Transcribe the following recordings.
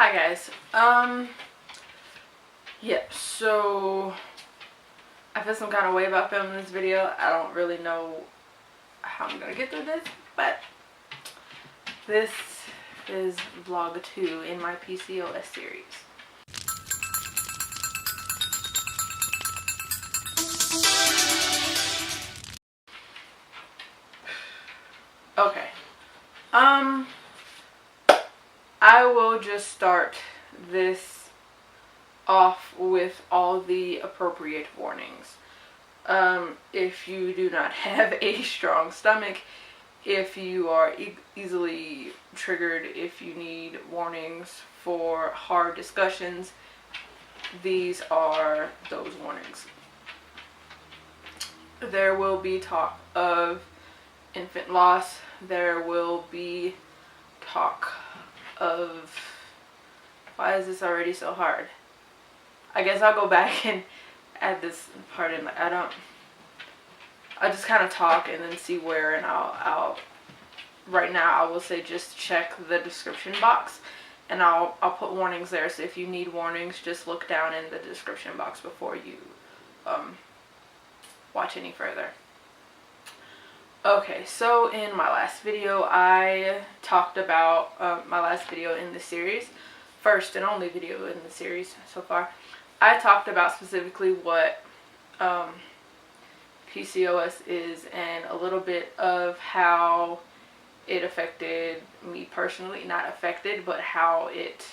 Hi guys. Yeah, so I feel some kind of way about filming this video. I don't really know how I'm gonna get through this, but this is vlog 2 in my PCOS series. Okay. I will just start this off with all the appropriate warnings. If you do not have a strong stomach, if you are easily triggered, if you need warnings for hard discussions, these are those warnings. There will be talk of infant loss. There will be talk of... Why is this already so hard? I guess I'll go back and add this part in. I'll just kind of talk and then see where, and I'll right now I will say just check the description box, and I'll put warnings there. So if you need warnings, just look down in the description box before you watch any further. Okay, so in my last video, I talked about my last video in the series, first and only video in the series so far. I talked about specifically what PCOS is and a little bit of how it affected me personally. Not affected, but how it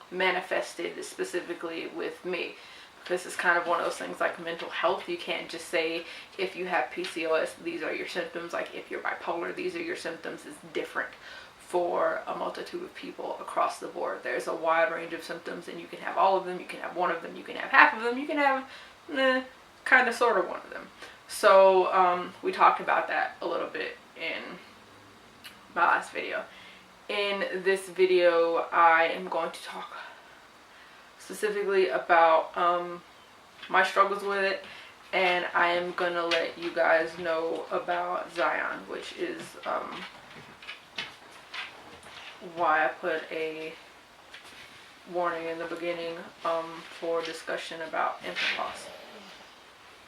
manifested specifically with me. Because it's kind of one of those things like mental health. You can't just say if you have PCOS, these are your symptoms. Like if you're bipolar, these are your symptoms. It's different for a multitude of people across the board. There's a wide range of symptoms, and you can have all of them, you can have one of them, you can have half of them, you can have kind of sort of one of them. So we talked about that a little bit in my last video. In this video, I am going to talk specifically about my struggles with it, and I am gonna let you guys know about Zion, which is why I put a warning in the beginning for discussion about infant loss.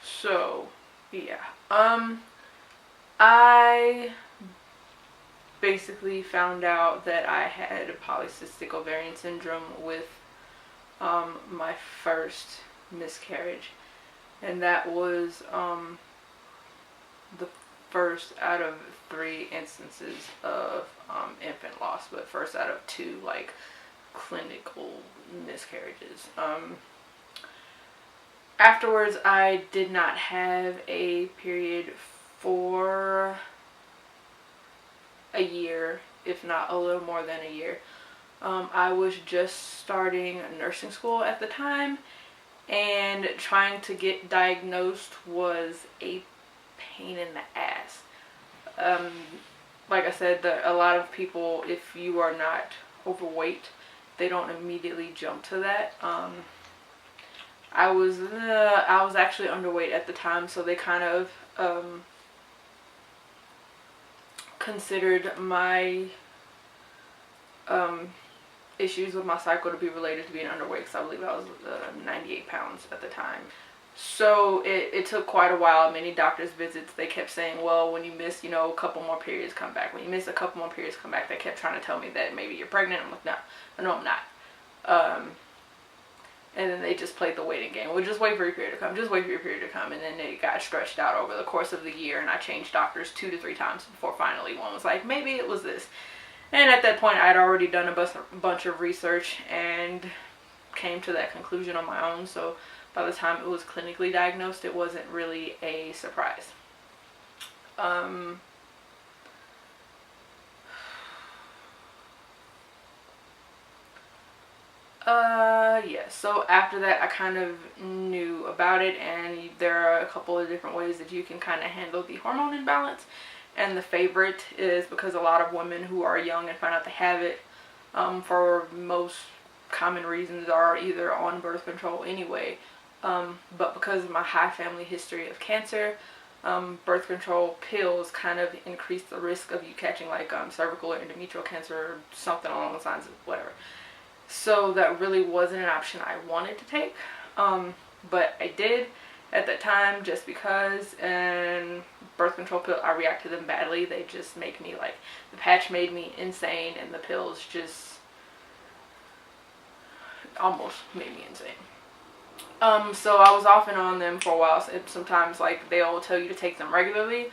So yeah, I basically found out that I had polycystic ovarian syndrome with my first miscarriage, and that was the first out of 3 instances of infant loss, but first out of 2 like clinical miscarriages. Afterwards, I did not have a period for a year, if not a little more than a year. I was just starting nursing school at the time, and trying to get diagnosed was a pain in the ass. Like I said, a lot of people, if you are not overweight, they don't immediately jump to that. I was actually underweight at the time, so they kind of considered my issues with my cycle to be related to being underweight, because I believe I was 98 pounds at the time. So it took quite a while. Many doctor's visits, they kept saying, well, when you miss, a couple more periods, come back. When you miss a couple more periods, come back. They kept trying to tell me that maybe you're pregnant. I'm like, no, I'm not. And then they just played the waiting game. Well, just wait for your period to come. Just wait for your period to come. And then it got stretched out over the course of the year, and I changed doctors 2 to 3 times before finally one was like, maybe it was this. And at that point, I'd already done a bunch of research and came to that conclusion on my own. So by the time it was clinically diagnosed, it wasn't really a surprise. Yeah, so after that, I kind of knew about it, and there are a couple of different ways that you can kind of handle the hormone imbalance. And the favorite is, because a lot of women who are young and find out they have it, for most common reasons, are either on birth control anyway. But because of my high family history of cancer, birth control pills kind of increase the risk of you catching like cervical or endometrial cancer, or something along those lines, whatever. So that really wasn't an option I wanted to take. But I did at that time just because. And birth control pill, I react to them badly. They just make me like, the patch made me insane, and the pills just almost made me insane. So I was off and on them for a while. So sometimes like they'll tell you to take them regularly,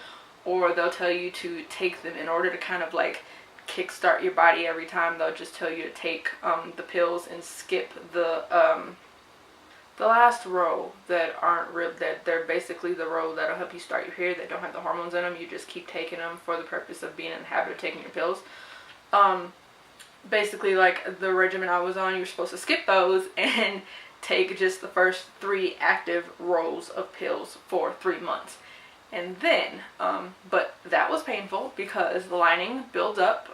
or they'll tell you to take them in order to kind of like kickstart your body every time. They'll just tell you to take the pills and skip the last row that aren't real, that they're basically the row that'll help you start your period, that don't have the hormones in them. You just keep taking them for the purpose of being in the habit of taking your pills. Basically, like the regimen I was on, you're supposed to skip those and take just the first 3 active rows of pills for 3 months. And then, but that was painful because the lining builds up,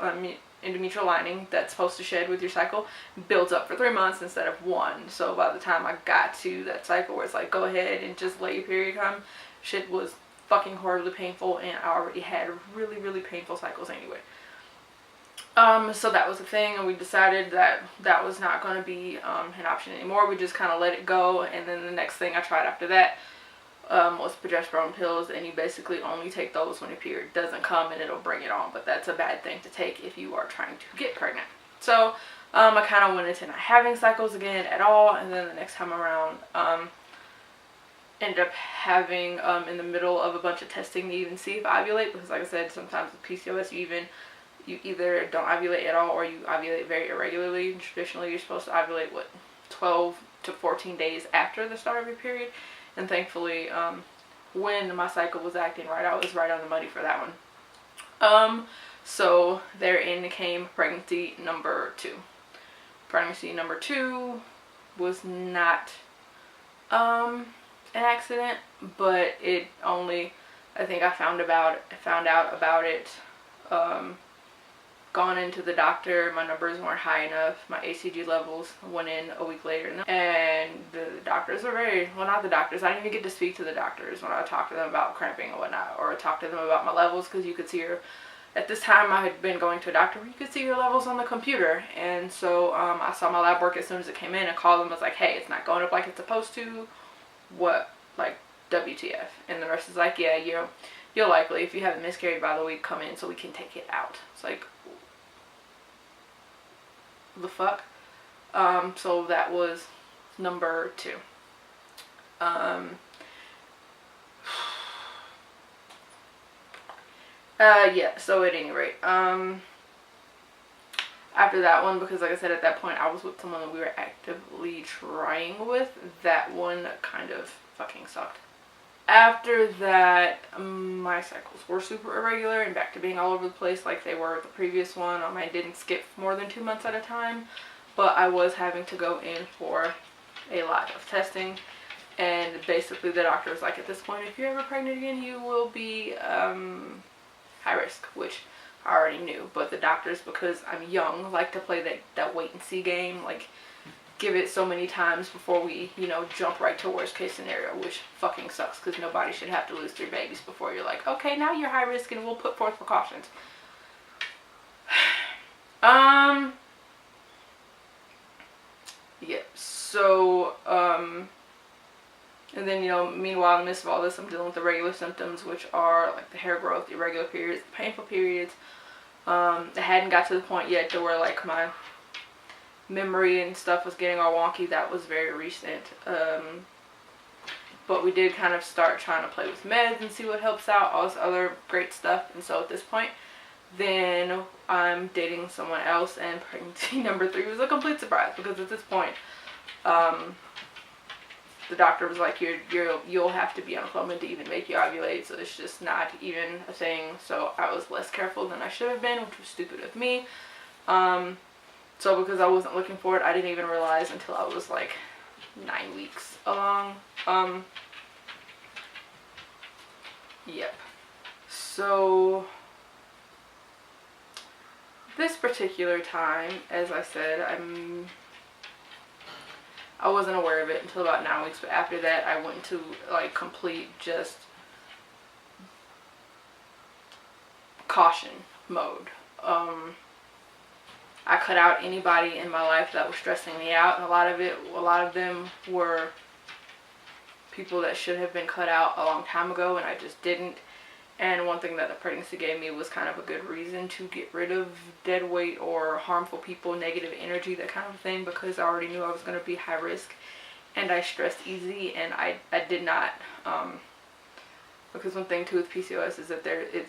endometrial lining that's supposed to shed with your cycle builds up for 3 months instead of 1. So by the time I got to that cycle where it's like, go ahead and just let your period come, shit was fucking horribly painful, and I already had really, really painful cycles anyway. So that was the thing, and we decided that that was not going to be an option anymore. We just kind of let it go, and then the next thing I tried after that was progesterone pills, and you basically only take those when your period doesn't come, and it'll bring it on. But that's a bad thing to take if you are trying to get pregnant. So I kind of went into not having cycles again at all, and then the next time around ended up having in the middle of a bunch of testing to even see if I ovulate, because like I said, sometimes with PCOS you either don't ovulate at all or you ovulate very irregularly. Traditionally, you're supposed to ovulate, 12 to 14 days after the start of your period. And thankfully, when my cycle was acting right, I was right on the money for that one. So therein came pregnancy number 2. Pregnancy number 2 was not an accident, but it only, I think I found out about it, gone into the doctor, my numbers weren't high enough, my HCG levels went in a week later, and the doctors were very, well, not the doctors, I didn't even get to speak to the doctors when I talked to them about cramping and whatnot, or talk to them about my levels, because you could see at this time I had been going to a doctor where you could see your levels on the computer. And so I saw my lab work as soon as it came in and called them, was like, hey, it's not going up like it's supposed to, what, like, WTF? And the nurse is like, yeah, you'll likely, if you haven't miscarried by the week, come in so we can take it out. It's like, the fuck? So that was number 2. Yeah, so at any rate, after that one, because like I said, at that point I was with someone that we were actively trying with, that one kind of fucking sucked. After that, my cycles were super irregular and back to being all over the place like they were the previous one. I didn't skip more than 2 months at a time, but I was having to go in for a lot of testing. And basically the doctor was like, at this point, if you're ever pregnant again, you will be high risk, which I already knew. But the doctors, because I'm young, like to play that wait and see game, like give it so many times before we, jump right to worst case scenario, which fucking sucks, because nobody should have to lose 3 babies before you're like, okay, now you're high risk and we'll put forth precautions. Yeah, so, and then, meanwhile, in the midst of all this, I'm dealing with the regular symptoms, which are like the hair growth, the irregular periods, the painful periods. I hadn't got to the point yet to where like my memory and stuff was getting all wonky. That was very recent. But we did kind of start trying to play with meds and see what helps out, all this other great stuff. And so at this point, then I'm dating someone else, and pregnancy number 3 was a complete surprise, because at this point, the doctor was like, you'll have to be on Clomid to even make you ovulate, so it's just not even a thing. So I was less careful than I should have been, which was stupid of me. So because I wasn't looking for it, I didn't even realize until I was like 9 weeks along. Yep. So this particular time, as I said, I wasn't aware of it until about 9 weeks, but after that I went into like complete just caution mode. I cut out anybody in my life that was stressing me out. And a lot of them were people that should have been cut out a long time ago, and I just didn't. And one thing that the pregnancy gave me was kind of a good reason to get rid of dead weight or harmful people, negative energy, that kind of thing, because I already knew I was going to be high risk, and I stressed easy, and I did not, because one thing too with PCOS is that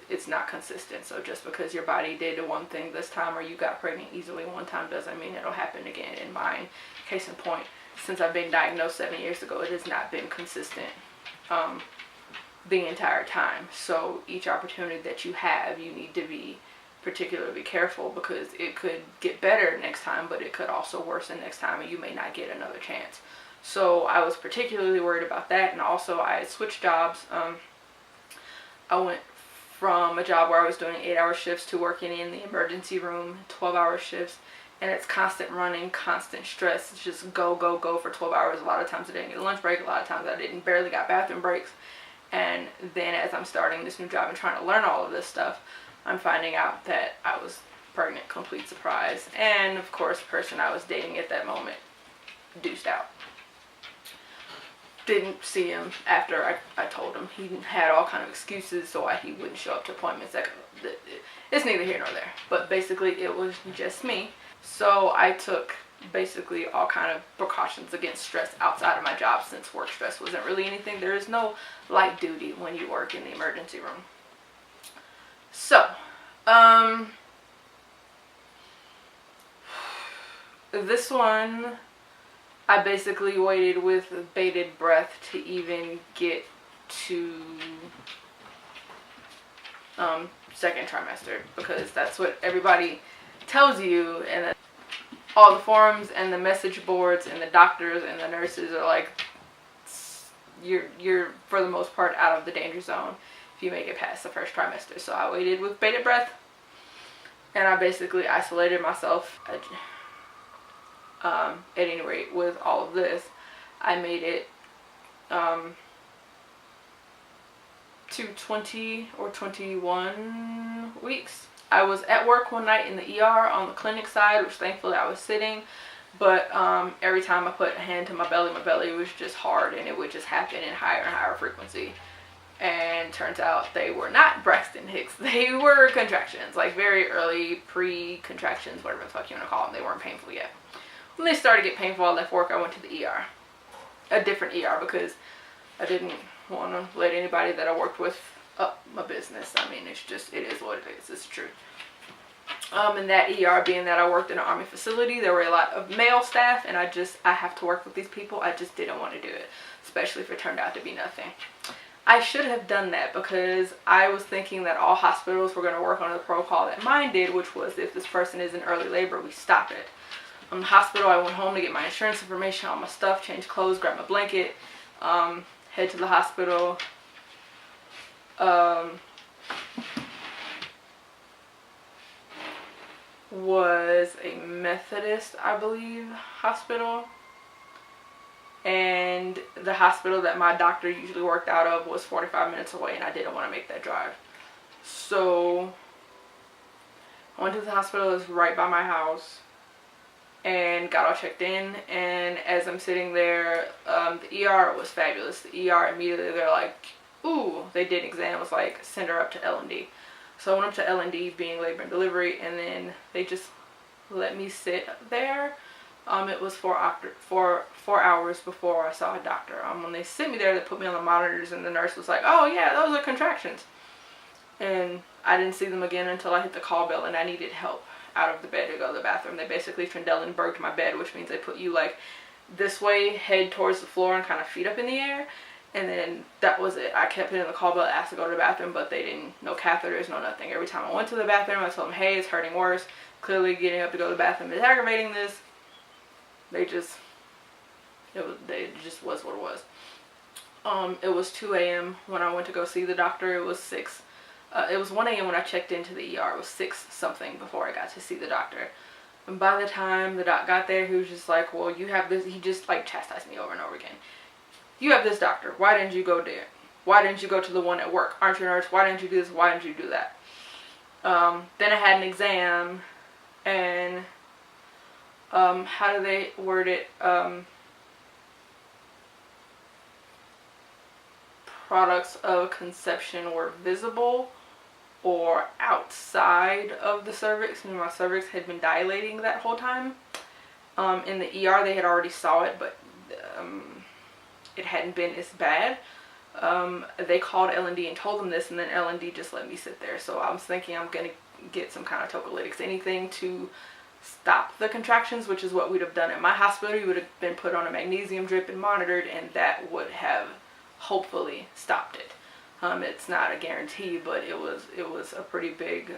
it's not consistent. So just because your body did one thing this time, or you got pregnant easily one time, doesn't mean it'll happen again. In mine, case in point, since I've been diagnosed 7 years ago, it has not been consistent the entire time. So each opportunity that you have, you need to be particularly careful, because it could get better next time, but it could also worsen next time, and you may not get another chance. So I was particularly worried about that. And also I had switched jobs. I went from a job where I was doing 8-hour shifts to working in the emergency room, 12-hour shifts, and it's constant running, constant stress. It's just go, go, go for 12 hours. A lot of times I didn't get a lunch break. A lot of times I barely got bathroom breaks. And then as I'm starting this new job and trying to learn all of this stuff, I'm finding out that I was pregnant, complete surprise. And of course, the person I was dating at that moment deuced out. Didn't see him after I told him. He had all kind of excuses so why he wouldn't show up to appointments. It's neither here nor there. But basically, it was just me. So I took basically all kind of precautions against stress outside of my job, since work stress wasn't really anything. There is no light duty when you work in the emergency room. So, this one, I basically waited with bated breath to even get to second trimester, because that's what everybody tells you, and all the forums and the message boards and the doctors and the nurses are like, you're for the most part out of the danger zone if you make it past the first trimester. So I waited with bated breath, and I basically isolated myself. At any rate, with all of this, I made it to 20 or 21 weeks. I was at work one night in the ER on the clinic side, which thankfully I was sitting, but every time I put a hand to my belly was just hard, and it would just happen in higher and higher frequency. And turns out they were not Braxton Hicks. They were contractions, like very early pre-contractions, whatever the fuck you want to call them. They weren't painful yet. When they started to get painful, I left work. I went to the ER, a different ER, because I didn't want to let anybody that I worked with up my business. I mean, it is what it is. It's true. In that ER, being that I worked in an Army facility, there were a lot of male staff, and I have to work with these people. I just didn't want to do it, especially if it turned out to be nothing. I should have done that, because I was thinking that all hospitals were going to work on the protocol that mine did, which was if this person is in early labor, we stop it. From the hospital, I went home to get my insurance information, all my stuff, change clothes, grab my blanket, head to the hospital. Was a Methodist, I believe, hospital. And the hospital that my doctor usually worked out of was 45 minutes away, and I didn't want to make that drive. So I went to the hospital. It was right by my house, and got all checked in. And as I'm sitting there, the ER was fabulous. The ER immediately, they're like, ooh, they did an exam, was like, send her up to L&D. So I went up to L&D, being labor and delivery, and then they just let me sit there. It was 4 hours before I saw a doctor. When they sent me there, they put me on the monitors, and the nurse was like, oh yeah, those are contractions. And I didn't see them again until I hit the call bell, and I needed help out of the bed to go to the bathroom. They basically Trendelenburged my bed, which means they put you like this way, head towards the floor, and kind of feet up in the air. And then that was it. I kept hitting the call bell, asked to go to the bathroom, but they didn't, no catheters, no nothing. Every time I went to the bathroom, I told them, hey, it's hurting worse. Clearly getting up to go to the bathroom is aggravating this. It just was what it was. It was 2 a.m. when I went to go see the doctor. It was 6. It was 1 a.m. when I checked into the ER. It was 6 something before I got to see the doctor. And by the time the doc got there, he was just like, well, you have this. He just like chastised me over and over again. You have this doctor. Why didn't you go there? Why didn't you go to the one at work? Aren't you a nurse? Why didn't you do this? Why didn't you do that? Then I had an exam, and how do they word it? Products of conception were visible or outside of the cervix. I mean, my cervix had been dilating that whole time. In the ER, they had already saw it, but it hadn't been as bad. They called L&D and told them this, and then L&D just let me sit there. So I was thinking I'm going to get some kind of tocolytics, anything to stop the contractions, which is what we'd have done at my hospital. You would have been put on a magnesium drip and monitored, and that would have hopefully stopped it. It's not a guarantee, but it was a pretty big,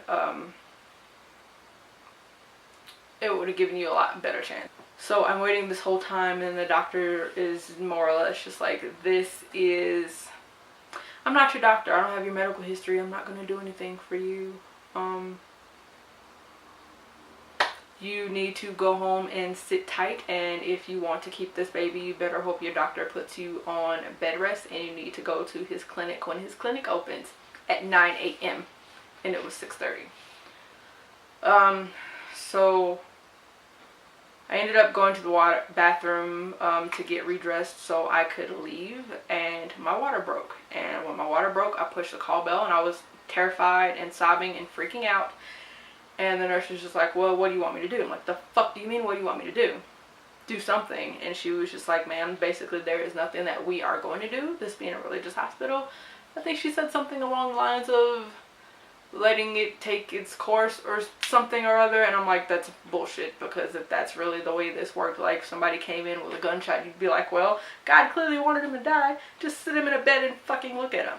it would have given you a lot better chance. So I'm waiting this whole time, and the doctor is more or less just like, this is, I'm not your doctor, I don't have your medical history, I'm not going to do anything for you. You need to go home and sit tight, and if you want to keep this baby, you better hope your doctor puts you on bed rest, and you need to go to his clinic when his clinic opens at 9 a.m. and it was 6:30. So I ended up going to the bathroom to get redressed so I could leave, and my water broke. And when my water broke, I pushed the call bell, and I was terrified and sobbing and freaking out. And the nurse was just like, well, what do you want me to do? I'm like, the fuck do you mean, what do you want me to do? Do something. And she was just like, ma'am, basically there is nothing that we are going to do, this being a religious hospital. I think she said something along the lines of letting it take its course or something or other. And I'm like, that's bullshit, because if that's really the way this worked, like somebody came in with a gunshot, you'd be like, well, God clearly wanted him to die, just sit him in a bed and fucking look at him.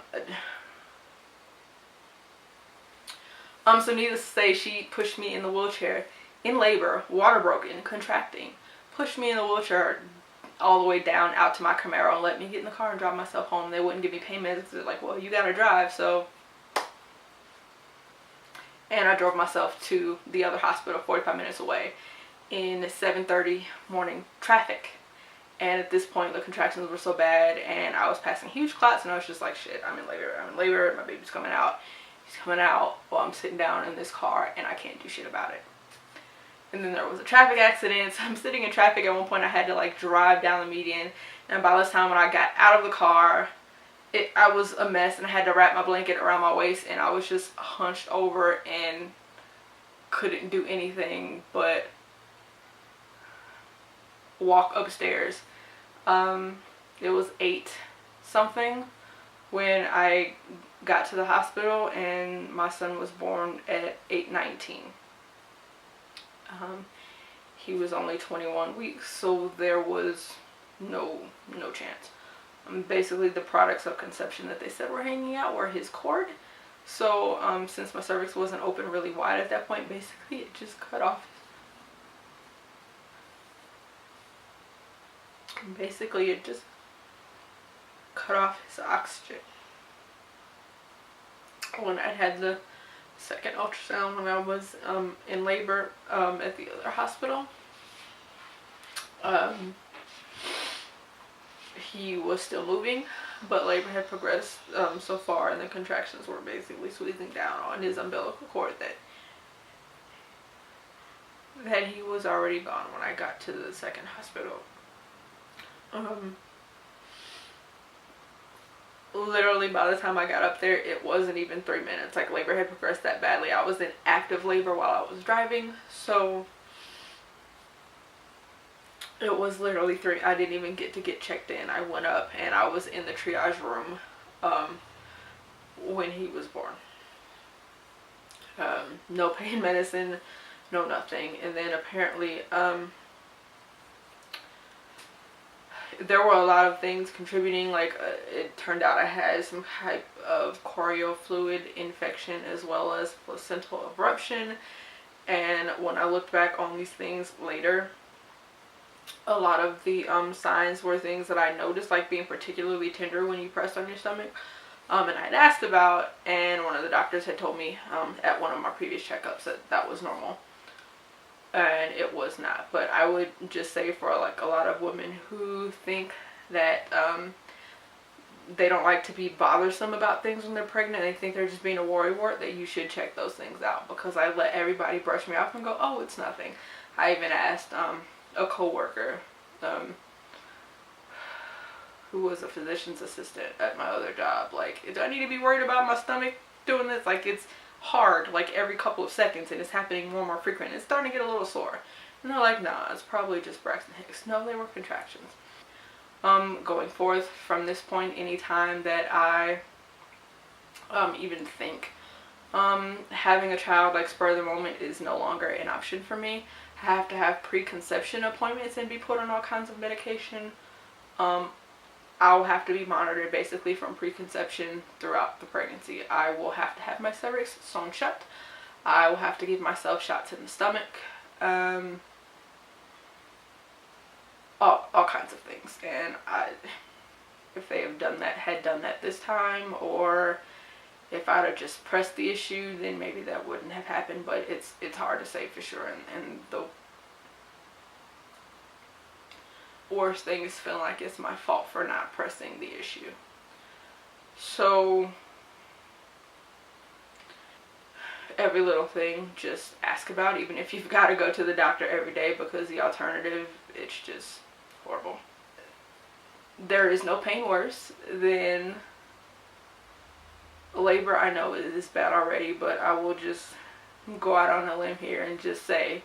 So needless to say, she pushed me in the wheelchair in labor, water broken, contracting, pushed me in the wheelchair all the way down out to my Camaro and let me get in the car and drive myself home. They wouldn't give me pain meds. They're like, well, you gotta drive, so. And I drove myself to the other hospital 45 minutes away in 7:30 morning traffic. And at this point, the contractions were so bad, and I was passing huge clots, and I was just like, shit, I'm in labor, my baby's coming out. He's coming out while I'm sitting down in this car, and I can't do shit about it. And then there was a traffic accident, so I'm sitting in traffic. At one point I had to like drive down the median, and by this time when I got out of the car, I was a mess, and I had to wrap my blanket around my waist, and I was just hunched over and couldn't do anything but walk upstairs. It was 8 something when I got to the hospital, and my son was born at 8:19. He was only 21 weeks, so there was no chance. Basically the products of conception that they said were hanging out were his cord. So since my cervix wasn't open really wide at that point, basically it just cut off. Basically it just cut off his oxygen. When I had the second ultrasound when I was in labor at the other hospital, he was still moving, but labor had progressed so far, and the contractions were basically squeezing down on his umbilical cord that he was already gone when I got to the second hospital. Literally by the time I got up there, it wasn't even 3 minutes. Like, labor had progressed that badly. I was in active labor while I was driving, so it was literally I didn't even get to get checked in. I went up and I was in the triage room when he was born. No pain medicine, no nothing. And then apparently there were a lot of things contributing. Like it turned out I had some type of chorial fluid infection as well as placental abruption. And when I looked back on these things later, a lot of the signs were things that I noticed, like being particularly tender when you pressed on your stomach. And I'd asked about, and one of the doctors had told me at one of my previous checkups that was normal. And it was not. But I would just say, for like a lot of women who think that they don't like to be bothersome about things when they're pregnant, they think they're just being a worrywart, that you should check those things out. Because I let everybody brush me off and go, oh, it's nothing. I even asked a coworker who was a physician's assistant at my other job. Like, do I need to be worried about my stomach doing this? Like, it's hard, like every couple of seconds, and it's happening more and more frequent. It's starting to get a little sore. And they're like, nah, it's probably just Braxton Hicks. No, they were contractions. Going forth from this point, anytime that I even think having a child, like spur of the moment, is no longer an option for me. I have to have preconception appointments and be put on all kinds of medication. I'll have to be monitored basically from preconception throughout the pregnancy. I will have to have my cervix sewn shut. I will have to give myself shots in the stomach. All kinds of things. And if they had done that this time, or if I'd have just pressed the issue, then maybe that wouldn't have happened. But it's hard to say for sure. And the worst thing is feeling like it's my fault for not pressing the issue. So every little thing, just ask about, even if you've got to go to the doctor every day, because the alternative, it's just horrible. There is no pain worse than labor. I know it is bad already, but I will just go out on a limb here and just say,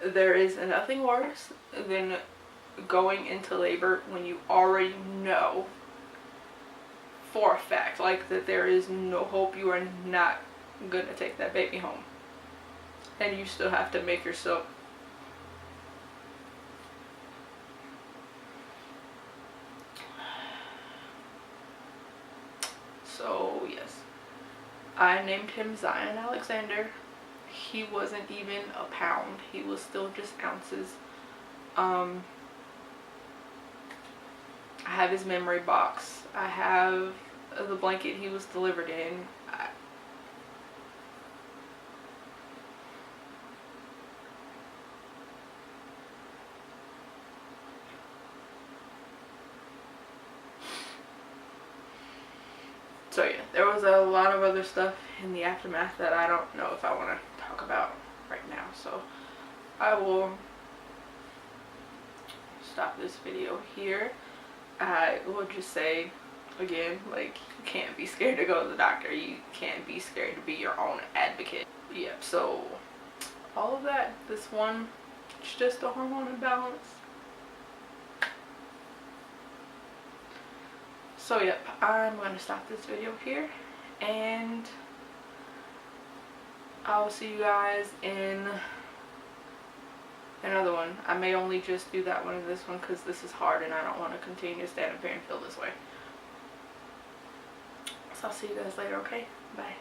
there is nothing worse than going into labor when you already know for a fact, like, that there is no hope, you are not going to take that baby home. And you still have to make yourself so. Yes, I named him Zion Alexander. He wasn't even a pound. He was still just ounces. I have his memory box. I have the blanket he was delivered in. So yeah, there was a lot of other stuff in the aftermath that I don't know if I want to talk about right now. So I will stop this video here. I will just say again, like, you can't be scared to go to the doctor. You can't be scared to be your own advocate. Yep, so all of that, this one, it's just a hormone imbalance. So yep, I'm going to stop this video here, and I'll see you guys in another one. I may only just do that one and this one because this is hard and I don't want to continue to stand up here and feel this way. So I'll see you guys later, okay? Bye.